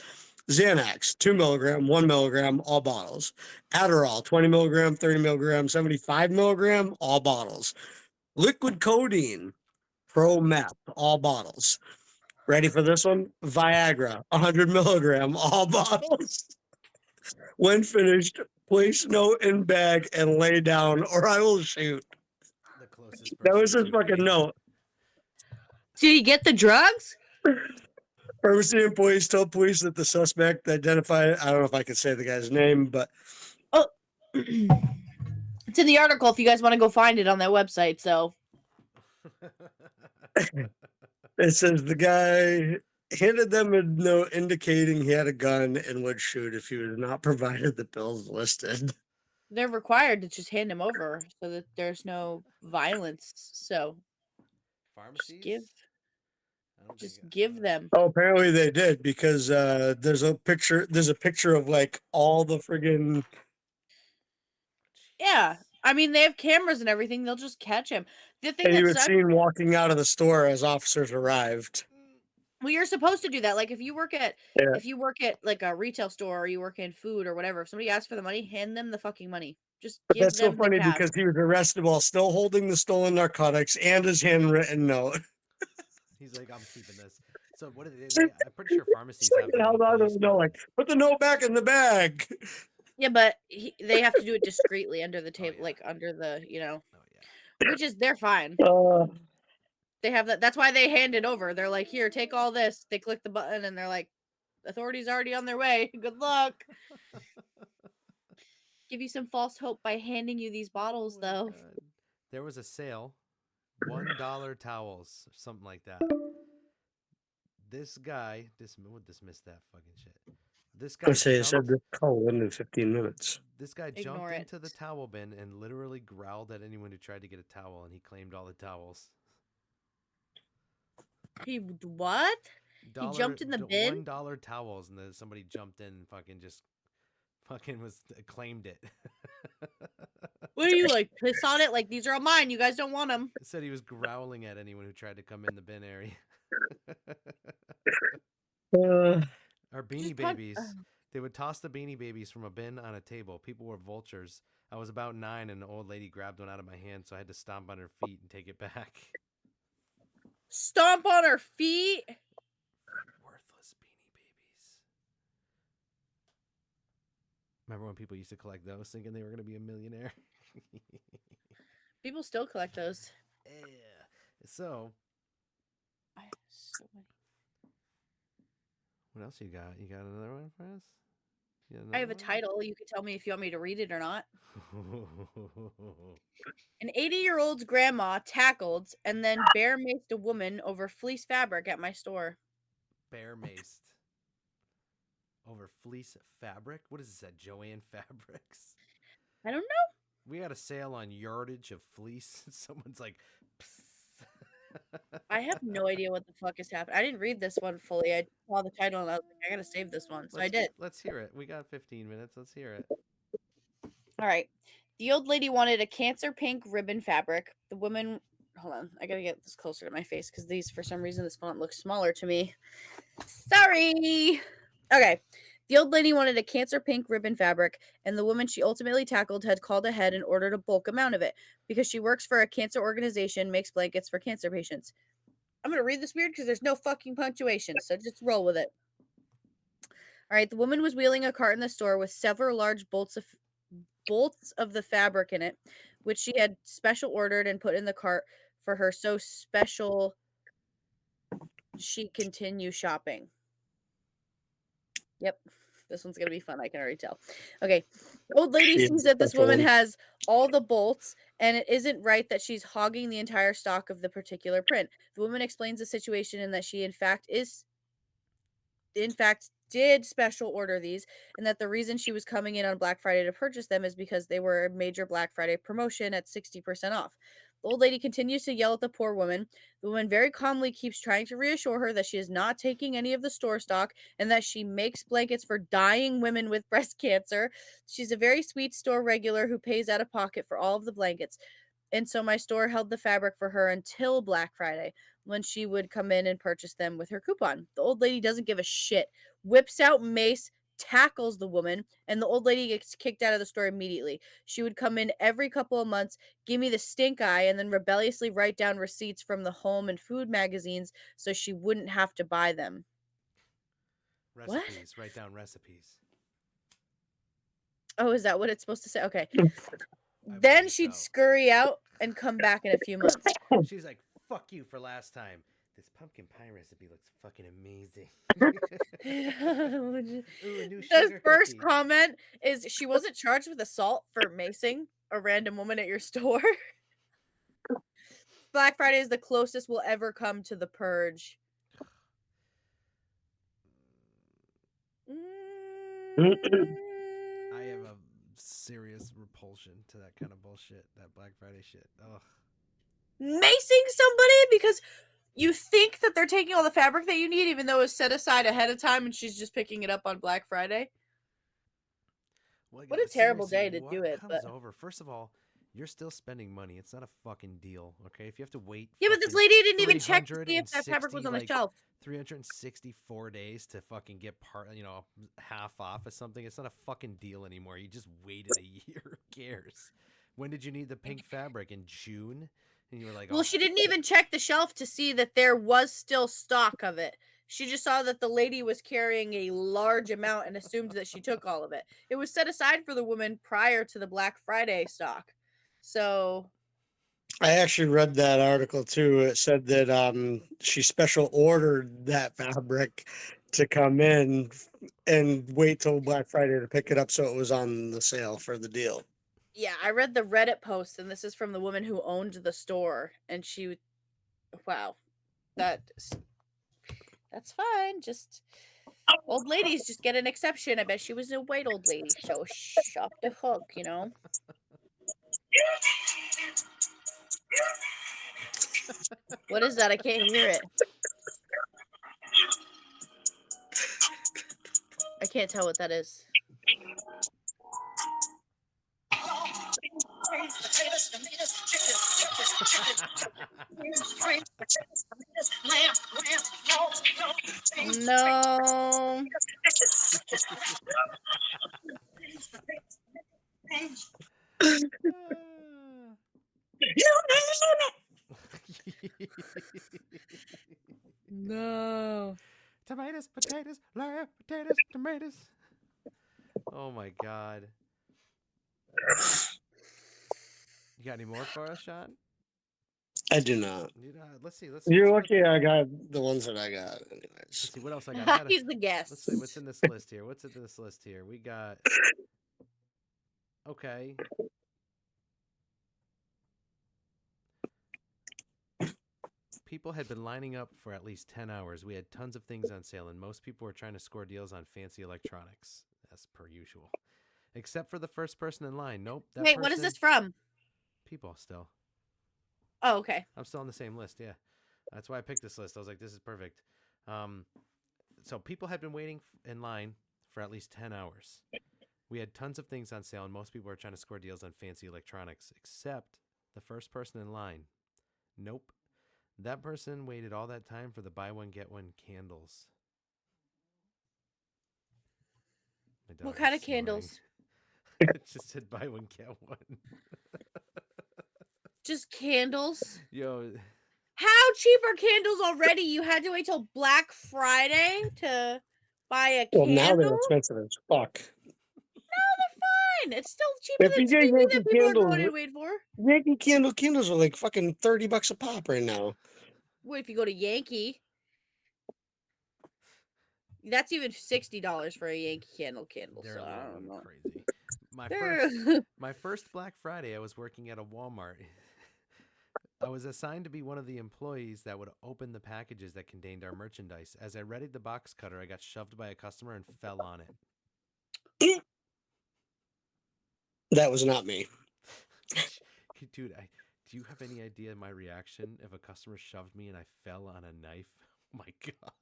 Xanax, 2 milligram, 1 milligram, all bottles. Adderall, 20 milligram, 30 milligram, 75 milligram, all bottles. Liquid codeine, Pro Meth, all bottles. Ready for this one? Viagra, 100 milligram, all bottles. When finished, place note in bag and lay down, or I will shoot. The closest person. That was his fucking note. Did he get the drugs? Pharmacy employees told police that the suspect identified. I don't know if I can say the guy's name, but It's in the article if you guys want to go find it on their website. So it says the guy handed them a note indicating he had a gun and would shoot if he was not provided the pills listed. they're required to just hand them over so that there's no violence. So Pharmacies? just give them. Oh, apparently they did, because there's a picture of like all the friggin' Yeah. I mean, they have cameras and everything. They'll just catch him. The thing and he that was sucks, seen walking out of the store as officers arrived. well, you're supposed to do that. Like if you work at like a retail store or you work in food or whatever, if somebody asks for the money, hand them the fucking money. Just But give that's so them the funny cash. because he was arrested while still holding the stolen narcotics and his handwritten note. He's like, I'm keeping this. So what did they I'm pretty sure pharmacies have their held own on to the policemen. note, like, put the note back in the bag. Yeah, but they have to do it discreetly under the table, like under the, which is they're fine. They have that. That's why they hand it over. They're like, here, take all this. They click the button and they're like, authorities already on their way. Good luck. Give you some false hope by handing you these bottles, though. God. There was a sale, $1 towels, something like that. This guy we'll dismiss that fucking shit. This guy said this call in 15 minutes. This guy jumped into the towel bin and literally growled at anyone who tried to get a towel, and he claimed all the towels. He what? He jumped in the bin? $1 towels, and then somebody jumped in and fucking claimed it. What are you, like, piss on it? Like, these are all mine. You guys don't want them. It said he was growling at anyone who tried to come in the bin area. Our Beanie Babies. They would toss the Beanie Babies from a bin on a table. People were vultures. I was about 9, and an old lady grabbed one out of my hand, so I had to stomp on her feet and take it back. Stomp on her feet? Worthless Beanie Babies. Remember when people used to collect those thinking they were going to be a millionaire? People still collect those. Yeah. So, I have so many. What else you got? You got another one for us? I have a title. You can tell me if you want me to read it or not. An 80-year-old's grandma tackled and then bear maced a woman over fleece fabric at my store. Bear maced over fleece fabric? What is this at Joanne Fabrics? I don't know. We got a sale on yardage of fleece. Someone's like, I have no idea what the fuck is happening. I didn't read this one fully. I saw the title and I was like, I gotta save this one. So I did. Let's hear it. We got 15 minutes. Let's hear it. All right. The old lady wanted a cancer pink ribbon fabric. The woman, hold on, I gotta get this closer to my face because these, for some reason, this font looks smaller to me. Sorry. Okay. The old lady wanted a cancer pink ribbon fabric, and the woman she ultimately tackled had called ahead and ordered a bulk amount of it because she works for a cancer organization, makes blankets for cancer patients. I'm going to read this weird because there's no fucking punctuation, so just roll with it. All right. The woman was wheeling a cart in the store with several large bolts of the fabric in it, which she had special ordered and put in the cart for her so special she continue shopping. Yep. This one's going to be fun. I can already tell. Okay. Old lady sees that this woman has all the bolts and it isn't right that she's hogging the entire stock of the particular print. The woman explains the situation and that she in fact did special order these, and that the reason she was coming in on Black Friday to purchase them is because they were a major Black Friday promotion at 60% off. The old lady continues to yell at the poor woman. The woman very calmly keeps trying to reassure her that she is not taking any of the store stock and that she makes blankets for dying women with breast cancer. She's a very sweet store regular who pays out of pocket for all of the blankets. And so my store held the fabric for her until Black Friday, when she would come in and purchase them with her coupon. The old lady doesn't give a shit, whips out mace, tackles the woman, and the old lady gets kicked out of the store immediately. She would come in every couple of months, give me the stink eye, and then rebelliously write down receipts from the home and food magazines so she wouldn't have to buy them. Recipes. What? Write down recipes. Oh, is that what it's supposed to say? Okay. Then she'd scurry out and come back in a few months. She's like, fuck you for last time. This pumpkin pie recipe looks fucking amazing. Ooh, a new the sugar first cookie. comment is she wasn't charged with assault for macing a random woman at your store. Black Friday is the closest we'll ever come to the purge. I have a serious repulsion to that kind of bullshit, that Black Friday shit. Ugh. Macing somebody because you think that they're taking all the fabric that you need, even though it's set aside ahead of time and she's just picking it up on Black Friday. Well, what a terrible day to do it. Comes over? First of all, you're still spending money. It's not a fucking deal, okay? If you have to wait, yeah, but this lady didn't even check to see if that fabric was on the shelf. 364 days to fucking get half off of something. It's not a fucking deal anymore. You just waited a year. Who cares? When did you need the pink fabric? In June? And you were like, well, she didn't even check the shelf to see that there was still stock of it. She just saw that the lady was carrying a large amount and assumed that she took all of it. It was set aside for the woman prior to the Black Friday stock. So I actually read that article too. It said that she special ordered that fabric to come in and wait till Black Friday to pick it up so it was on the sale for the deal. Yeah, I read the Reddit post, and this is from the woman who owned the store, and she, wow, that's fine. Just old ladies just get an exception. I bet she was a white old lady, so off the hook, you know. What is that? I can't hear it. I can't tell what that is. No. No. Tomatoes, potatoes, lamb, potatoes, tomatoes. Oh my god. You got any more for us, Shawn? I do not. Let's see. You're lucky I got the ones that I got, anyways. Let's see what else I got. He's the guest. Let's see what's in this list here. We got. Okay. People had been lining up for at least 10 hours. We had tons of things on sale, and most people were trying to score deals on fancy electronics, as per usual. Except for the first person in line. Nope. Wait, what is this from? People still. Oh, okay. I'm still on the same list, yeah. That's why I picked this list. I was like, this is perfect. So people had been waiting in line for at least 10 hours. We had tons of things on sale, and most people were trying to score deals on fancy electronics, except the first person in line. Nope. That person waited all that time for the buy one, get one candles. What kind of candles? It just said buy one, get one. Just candles? Yo. How cheap are candles already? You had to wait till Black Friday to buy a candle? Well, now they're expensive as fuck. No, they're fine. It's still cheaper than TV that people are going to wait for. Yankee candles are like fucking $30 a pop right now. What if you go to Yankee? That's even $60 for a Yankee candle. They're so I don't know. Crazy. My first Black Friday, I was working at a Walmart. I was assigned to be one of the employees that would open the packages that contained our merchandise. As I readied the box cutter, I got shoved by a customer and fell on it. That was not me. Dude, do you have any idea my reaction if a customer shoved me and I fell on a knife? Oh my god.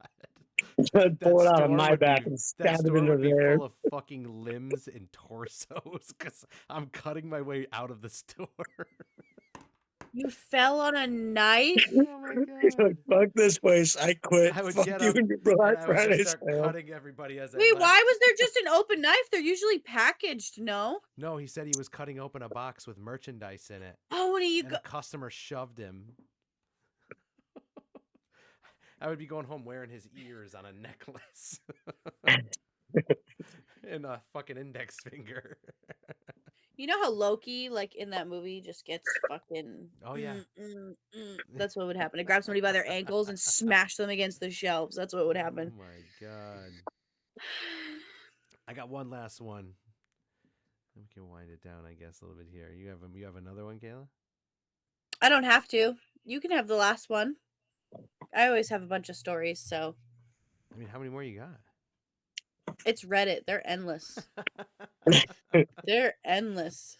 I'd pull it out of my back and stab it into there. Full of fucking limbs and torsos because I'm cutting my way out of the store. You fell on a knife? Oh my god. Fuck this place. I quit. I would Fuck get you up and your Black and I would Friday just start sale. cutting everybody as I Wait, left. why was there just an open knife? They're usually packaged, no? No, he said he was cutting open a box with merchandise in it. Oh, and a customer shoved him. I would be going home wearing his ears on a necklace. And a fucking index finger. You know how Loki, like in that movie, just gets fucking. Oh yeah. That's what would happen. To grab somebody by their ankles and smash them against the shelves. That's what would happen. Oh my god. I got one last one. We can wind it down, I guess, a little bit here. You have another one, Kayla? I don't have to. You can have the last one. I always have a bunch of stories, so. I mean, how many more you got? It's Reddit. They're endless. They're endless.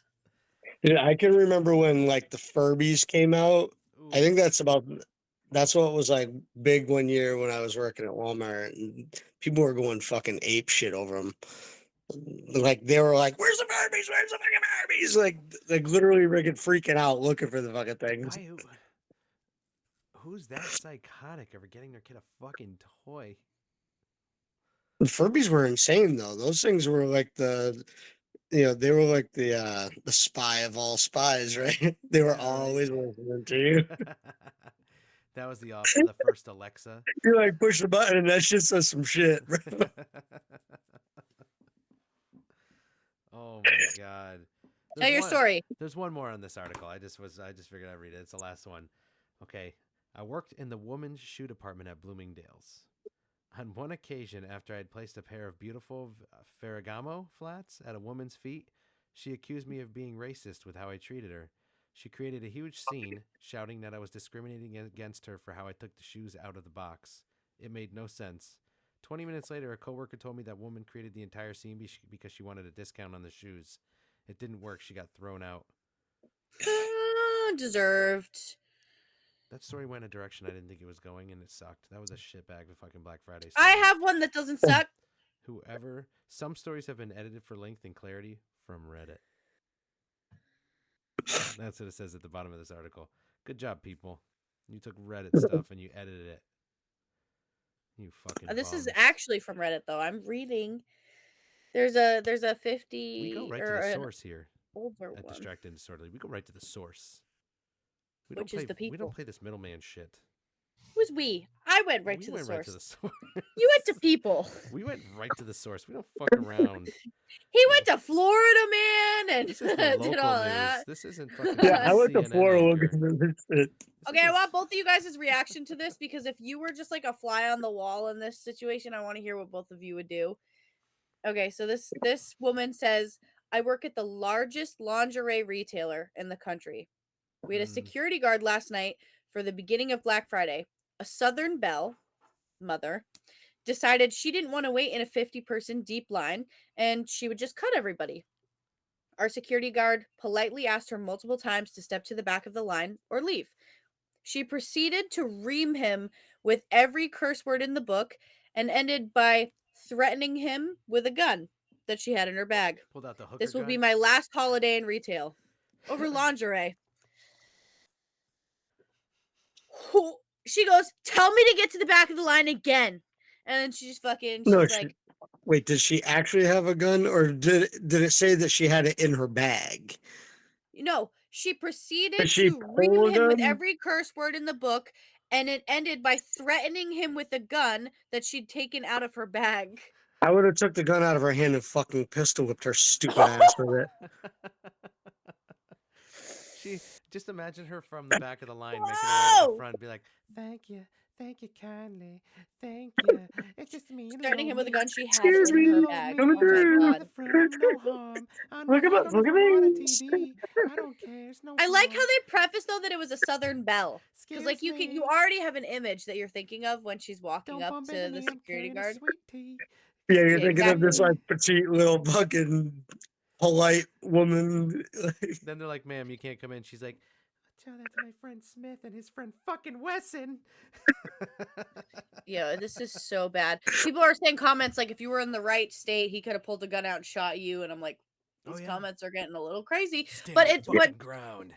Yeah, I can remember when like the Furbies came out. Ooh. I think that's what was like big one year when I was working at Walmart, and people were going fucking ape shit over them. Like they were like, "Where's the Furbies? Where's the fucking Furbies?" Like literally freaking out looking for the fucking things. Who's that psychotic ever getting their kid a fucking toy? The Furbies were insane though. Those things were like they were like the spy of all spies, right? They were always listening to you. That was the first Alexa. You like push the button and that shit says some shit, bro. Oh my god. Tell your story. There's one more on this article. I just figured I'd read it. It's the last one. Okay. I worked in the women's shoe department at Bloomingdale's. On one occasion, after I had placed a pair of beautiful Ferragamo flats at a woman's feet, she accused me of being racist with how I treated her. She created a huge scene, shouting that I was discriminating against her for how I took the shoes out of the box. It made no sense. 20 minutes later, a coworker told me that woman created the entire scene because she wanted a discount on the shoes. It didn't work. She got thrown out. Deserved. That story went a direction I didn't think it was going, and it sucked. That was a shitbag of fucking Black Friday story. I have one that doesn't suck. Some stories have been edited for length and clarity from Reddit. That's what it says at the bottom of this article. Good job, people. You took Reddit stuff and you edited it. You fucking This bums. is actually from Reddit, though. I'm reading. There's a 50. We go right to the source here. Older at one. Distracted and Disorderly. We go right to the source. Which is the people. We don't play this middleman shit. Who's we? I went right to the source. Right to the source. You went to people. We went right to the source. We don't fuck around. He went to Florida, man, and this is the local did all news. that. This isn't fucking. Yeah, I went to Florida. Okay, I want both of you guys' reaction to this, because if you were just like a fly on the wall in this situation, I want to hear what both of you would do. Okay, so this woman says, I work at the largest lingerie retailer in the country. We had a security guard last night for the beginning of Black Friday. A Southern belle, mother, decided she didn't want to wait in a 50-person deep line, and she would just cut everybody. Our security guard politely asked her multiple times to step to the back of the line or leave. She proceeded to ream him with every curse word in the book and ended by threatening him with a gun that she had in her bag. Pulled out the hooker This will gun? be my last holiday in retail. Over lingerie. She goes, tell me to get to the back of the line again. And then she's like... Wait, did she actually have a gun, or did it say that she had it in her bag? No, she proceeded to ream him with every curse word in the book, and it ended by threatening him with a gun that she'd taken out of her bag. I would have took the gun out of her hand and fucking pistol whipped her stupid ass with it. She just imagine her from the back of the line, making her way to the front, be like, "Thank you kindly, thank you." It's just me. Threatening him with a gun she had in her bag. Oh my God. No harm. Look at me. I don't care. It's no I like how they preface though that it was a Southern belle, because like you already have an image that you're thinking of when she's walking up to the security guard. Yeah, you're thinking of this like petite little fucking polite woman. Then they're like, "Ma'am, you can't come in." She's like, "Tell that to my friend Smith and his friend fucking Wesson." Yeah, this is so bad. People are saying comments like, if you were in the right state, he could have pulled a gun out and shot you. And I'm like, these comments are getting a little crazy. But it's what ground.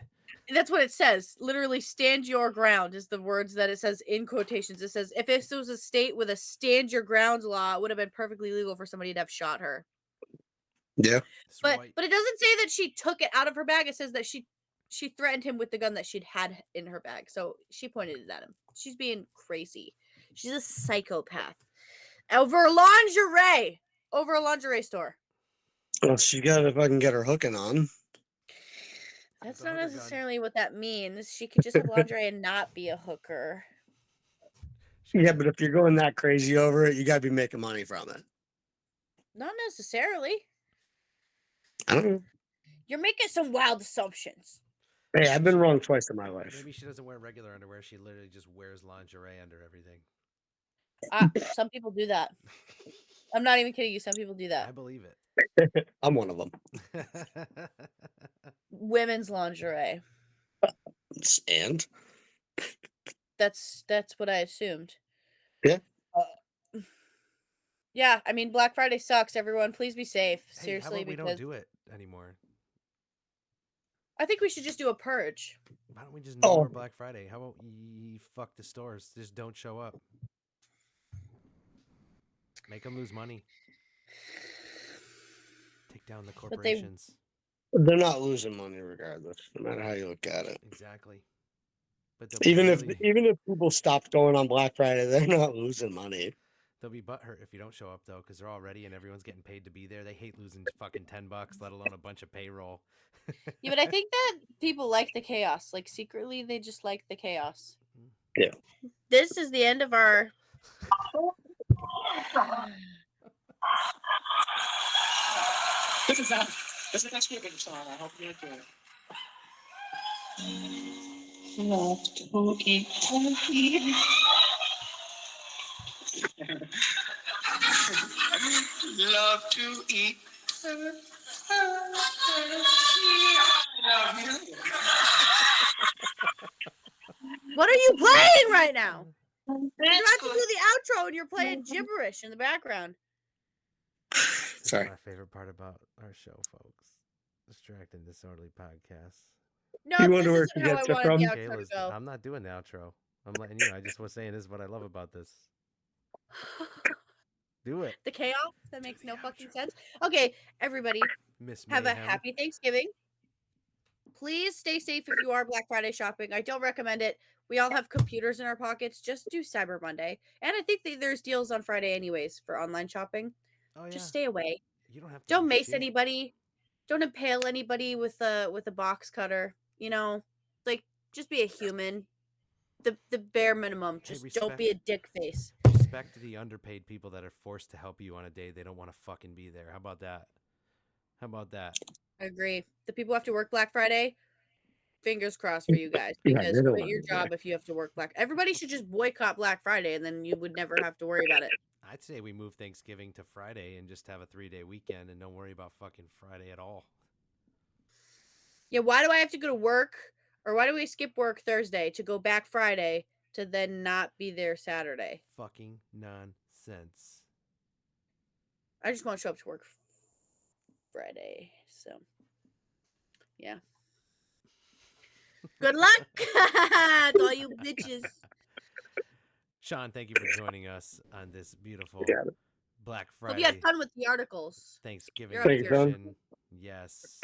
That's what it says. Literally, stand your ground is the words that it says in quotations. It says, if this was a state with a stand your ground law, it would have been perfectly legal for somebody to have shot her. Yeah. But it doesn't say that she took it out of her bag. It says that she threatened him with the gun that she'd had in her bag. So she pointed it at him. She's being crazy. She's a psychopath. Over a lingerie store. Well, she got to fucking get her hooking on. That's not necessarily what that means. She could just have lingerie and not be a hooker. Yeah, but if you're going that crazy over it, you got to be making money from it. Not necessarily. I don't know. You're making some wild assumptions. Hey, I've been wrong twice in my life. Maybe she doesn't wear regular underwear. She literally just wears lingerie under everything. Some people do that. I'm not even kidding you. Some people do that. I believe it. I'm one of them. Women's lingerie. And? That's what I assumed. Yeah. Yeah, I mean, Black Friday sucks. Everyone, please be safe. Hey, Seriously, how about we because don't do it anymore? I think we should just do a purge. Why don't we just no more Black Friday? How about you fuck the stores? Just don't show up. Make them lose money. Take down the corporations. They're not losing money regardless, no matter how you look at it. Exactly. But even if people stopped going on Black Friday, they're not losing money. They'll be butthurt if you don't show up though, because they're all ready and everyone's getting paid to be there. They hate losing fucking $10, let alone a bunch of payroll. Yeah, but I think that people like the chaos. Like secretly, they just like the chaos. Yeah. This is the end of our. This is a Thanksgiving song. I hope you enjoy it. Love to eat turkey. Love to eat turkey. What are you playing right now? You're about to do the outro and you're playing gibberish in the background. Sorry. This is my favorite part about our show, folks. Distracting Disorderly Podcast. No, this isn't how I wanted the outro to go. I'm not doing the outro. I'm letting you. I just was saying this is what I love about this. Do it. The chaos that makes no fucking sense. Okay, everybody, have a happy Thanksgiving. Please stay safe if you are Black Friday shopping. I don't recommend it. We all have computers in our pockets. Just do Cyber Monday. And I think that there's deals on Friday anyways for online shopping. Oh, yeah. Just stay away. You don't have to. Don't mace anybody. Don't impale anybody with a box cutter. You know, like just be a human. The bare minimum. Just don't be a dick face. Respect the underpaid people that are forced to help you on a day they don't want to fucking be there. How about that? How about that? I agree. The people who have to work Black Friday, fingers crossed for you guys, because quit your job if you have to work Everybody should just boycott Black Friday, and then you would never have to worry about it. I'd say we move Thanksgiving to Friday and just have a 3-day weekend and don't worry about fucking Friday at all. Yeah, why do I have to go to work, or why do we skip work Thursday to go back Friday to then not be there Saturday? Fucking nonsense. I just want to show up to work Friday, so yeah. Good luck to all you bitches. Shawn, thank you for joining us on this beautiful Black Friday. Hope you had fun with the articles. Thanksgiving edition. Yes.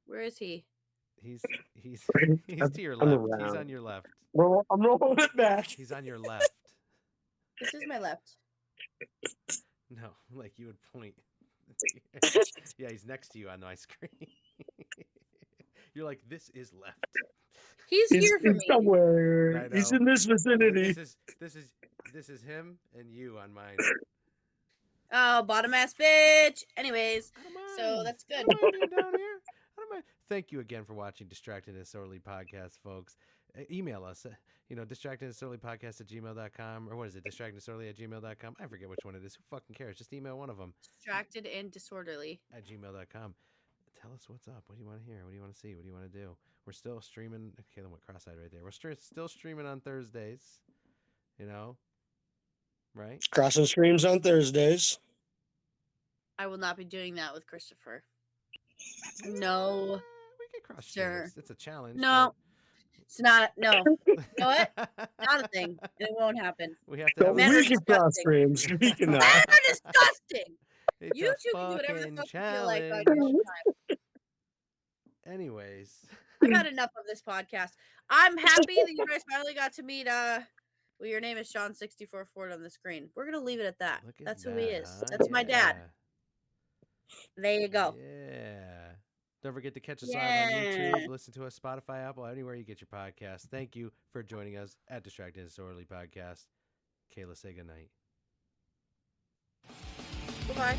Where is he? He's to your left. He's on your left. Well, I'm rolling it back. He's on your left. This is my left. No, like you would point. Yeah, he's next to you on my screen. You're like, this is left. He's here for me somewhere. He's in this vicinity. This is him and you on mine. Oh, bottom ass bitch. Anyways, so that's good. Down here. Thank you again for watching Distracted and Disorderly Podcast, folks. Email us, distractedanddisorderlypodcast@gmail.com, or what is it, distractedanddisorderly@gmail.com? I forget which one it is. Who fucking cares? Just email one of them. Distracted and disorderly @gmail.com. Tell us what's up. What do you want to hear? What do you want to see? What do you want to do? We're still streaming. Kayla went cross-eyed right there. We're still streaming on Thursdays. You know, right? Crossing streams on Thursdays. I will not be doing that with Christofer. No. We can cross streams. It's a challenge. No. It's not. No. You know what? Not a thing. It won't happen. We have to. Men we can cross streams. We cannot. Men are disgusting. It's you two can do whatever the fuck you feel like on your time. Anyways, I've had enough of this podcast. I'm happy that you guys finally got to meet. Well, your name is Shawn 64 Ford on the screen. We're gonna leave it at that. That's who he is. That's my dad. There you go. Yeah. Don't forget to catch us live on YouTube, listen to us Spotify, Apple, anywhere you get your podcast. Thank you for joining us at Distracted and Disorderly Podcast. Kayla, say goodnight. Goodbye.